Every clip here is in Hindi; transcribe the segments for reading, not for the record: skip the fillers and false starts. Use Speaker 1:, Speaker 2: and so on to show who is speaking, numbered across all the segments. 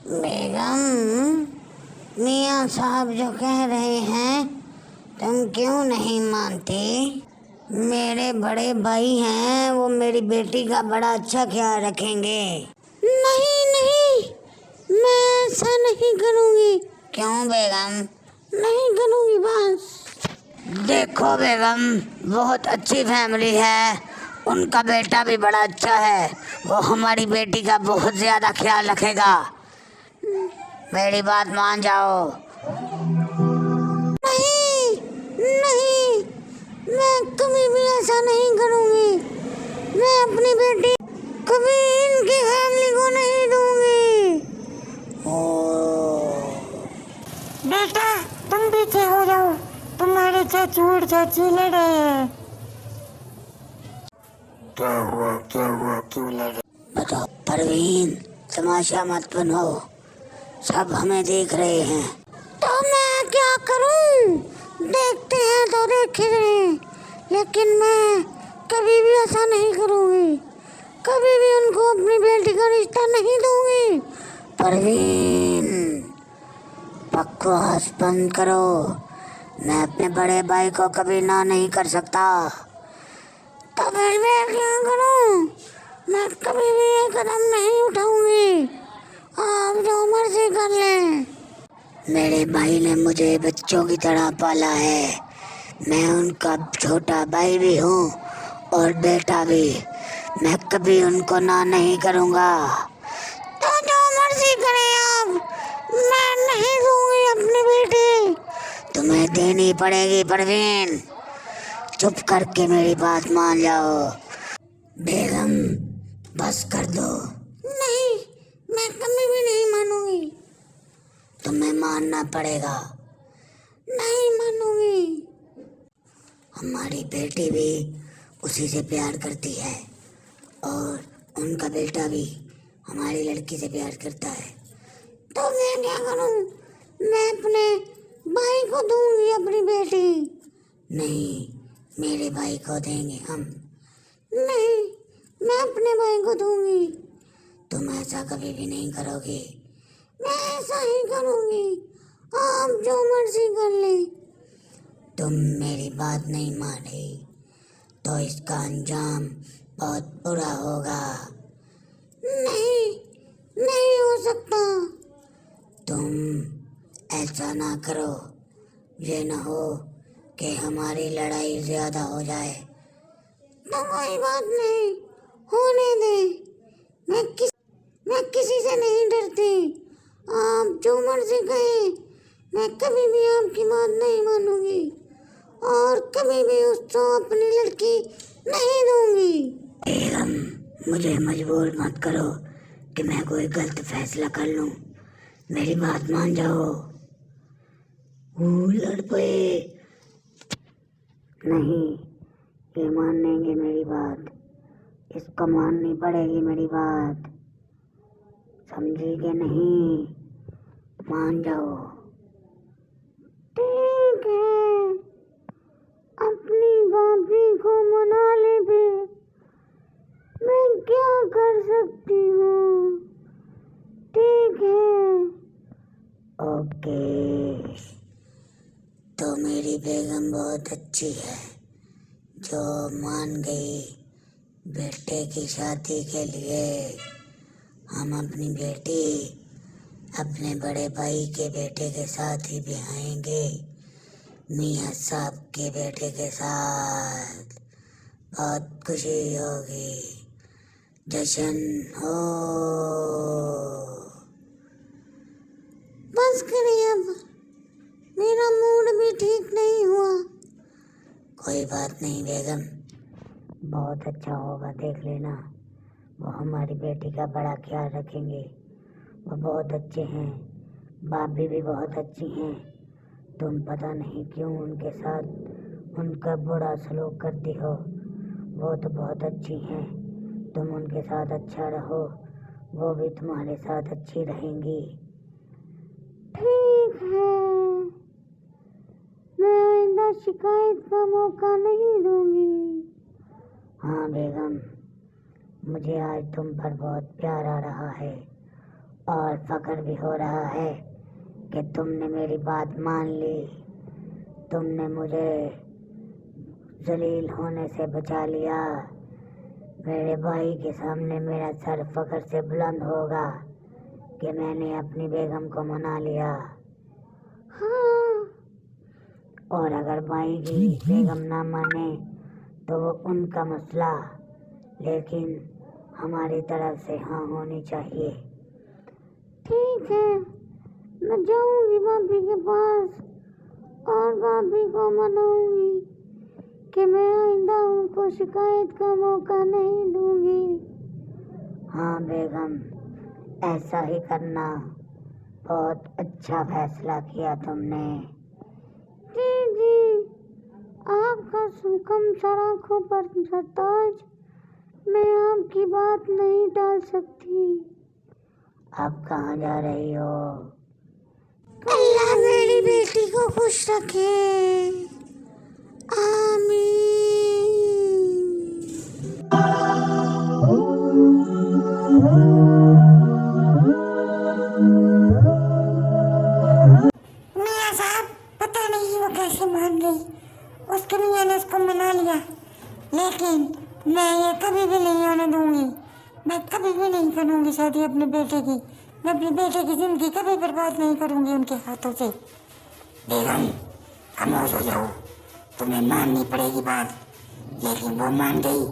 Speaker 1: बेगम, मियाँ साहब जो कह रहे हैं तुम क्यों नहीं मानती? मेरे बड़े भाई हैं, वो मेरी बेटी का बड़ा अच्छा ख्याल रखेंगे। नहीं नहीं, मैं ऐसा नहीं करूँगी। क्यों बेगम? नहीं करूँगी बस। देखो बेगम, बहुत अच्छी फैमिली है, उनका बेटा भी बड़ा अच्छा है, वो हमारी बेटी का बहुत ज़्यादा ख्याल रखेगा। मेरी बात मान जाओ। नहीं नहीं, मैं कभी भी ऐसा नहीं करूँगी। मैं अपनी बेटी कभी इनकी फैमिली को नहीं दूँगी।
Speaker 2: बेटा, तुम पीछे हो जाओ, तुम्हारे चाचू और चाची लड़ रहे हैं।
Speaker 3: क्या हुआ क्यों लड़ रहे?
Speaker 1: बताओ परवीन, तमाशा मत बनो, सब हमें देख रहे हैं। तो मैं क्या करूं? देखते हैं तो देखे रहे, लेकिन मैं कभी भी ऐसा नहीं करूंगी, कभी भी उनको अपनी बेटी का रिश्ता नहीं दूंगी। परवीन, बकवास बंद करो, मैं अपने बड़े भाई को कभी ना नहीं कर सकता। तो फिर मैं क्या करूं? मैं कभी भी ये कदम नहीं उठाऊंगी, आप जो मर्जी कर लें। मेरे भाई ने मुझे बच्चों की तरह पाला है, मैं उनका छोटा भाई भी हूँ और बेटा भी, मैं कभी उनको ना नहीं करूँगा। तो जो मर्जी करें आप, मैं नहीं दूंगी अपनी बेटी। तुम्हें देनी पड़ेगी परवीन, चुप करके मेरी बात मान जाओ। बेगम, बस कर दो। नहीं, मैं कभी भी नहीं मानूंगी। तुम्हें मानना पड़ेगा। नहीं मानूंगी। हमारी बेटी भी उसी से प्यार करती है और उनका बेटा भी हमारी लड़की से प्यार करता है। तो मैं क्या करूं? मैं अपने भाई को दूंगी अपनी बेटी। नहीं, मेरे भाई को देंगे हम। नहीं, मैं अपने भाई को दूंगी। तुम ऐसा कभी भी नहीं करोगी। मैं ऐसा ही करूंगी, आप जो मर्जी कर ले। तुम मेरी बात नहीं मानी तो इसका अंजाम बहुत बुरा होगा। नहीं, नहीं हो सकता। तुम ऐसा ना करो, ये ना हो कि हमारी लड़ाई ज्यादा हो जाए। तो कोई बात नहीं, होने दे। मैं किसी से नहीं डरती, आप जो मर्जी कहें, मैं कभी भी आपकी बात नहीं मानूंगी और कभी भी उसको अपनी लड़की नहीं दूंगी। बेगम, मुझे मजबूर मत करो कि मैं कोई गलत फैसला कर लूं, मेरी बात मान जाओ। लड़ पे नहीं, ये मान लेंगे मेरी बात, इसको माननी पड़ेगी मेरी बात, समझी कि नहीं? मान जाओ। ठीक है, अपनी भाभी को मना ले भी, मैं क्या कर सकती हूँ। ठीक है, ओके। तो मेरी बेगम बहुत अच्छी है जो मान गई बेटे की शादी के लिए। हम अपनी बेटी अपने बड़े भाई के बेटे के साथ ही ब्याहेंगे, मियाँ साहब के बेटे के साथ। बहुत खुशी होगी, जश्न हो। बस करिए अब, मेरा मूड भी ठीक नहीं हुआ। कोई बात नहीं बेगम, बहुत अच्छा होगा, देख लेना, वो हमारी बेटी का बड़ा ख्याल रखेंगे, वो बहुत अच्छे हैं, भाभी भी बहुत अच्छी हैं। तुम पता नहीं क्यों उनके साथ उनका बुरा सलूक करती हो, वो तो बहुत अच्छी हैं, तुम उनके साथ अच्छा रहो, वो भी तुम्हारे साथ अच्छी रहेंगी। ठीक है, मैं आइंदा शिकायत का मौका नहीं दूंगी। हाँ बेगम, मुझे आज तुम पर बहुत प्यार आ रहा है और फख्र भी हो रहा है कि तुमने मेरी बात मान ली। तुमने मुझे जलील होने से बचा लिया। मेरे भाई के सामने मेरा सर फख्र से बुलंद होगा कि मैंने अपनी बेगम को मना लिया। हाँ, और अगर भाई की बेगम ना माने तो वो उनका मसला, लेकिन हमारी तरफ से हाँ होनी चाहिए। ठीक है, मैं जाऊंगी भाभी के पास और भाभी को मनाऊंगी कि मैं आइंदा उनको शिकायत का मौका नहीं दूंगी। हाँ बेगम, ऐसा ही करना। बहुत अच्छा फैसला किया तुमने। जी जी, आपका सुखम सराखों पर सरताज, मैं आपकी बात नहीं टाल सकती। आप कहाँ जा रही हो? अल्लाह मेरी बेटी को खुश रखे। आमीन।
Speaker 2: मियाँ साहब, पता नहीं वो कैसे मान गई। उसके मियाँ ने उसको मना लिया, लेकिन मैं ये कभी भी नहीं होने दूंगी। मैं कभी भी नहीं करूंगी शादी अपने बेटे की। मैं अपने बेटे की जिंदगी कभी बर्बाद नहीं करूंगी उनके हाथों से।
Speaker 3: बेगम, खामोश हो जाओ। तुम्हें माननी पड़ेगी बात, लेकिन वो मान गई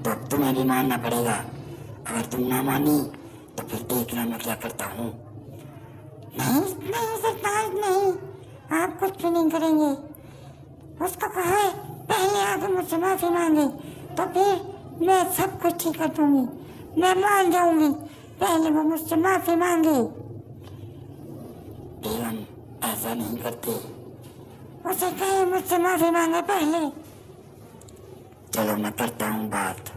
Speaker 3: तो अब तुम्हें भी मानना पड़ेगा। अगर तुम ना मानी तो फिर देखना मैं क्या करता हूँ।
Speaker 2: नहीं नहीं सरताज, नहीं, आप कुछ भी नहीं करेंगे। उसको कहा है पहले आप मुझसे माफी मांगे तो फिर मैं सब कुछ ठीक कर दूंगी। मैं मान जाऊंगी, पहले वो मुझसे माफी मांगे।
Speaker 3: बेगम, ऐसा नहीं करते।
Speaker 2: उसे कहे मुझसे माफी मांगे पहले।
Speaker 3: चलो मैं करता हूँ बात।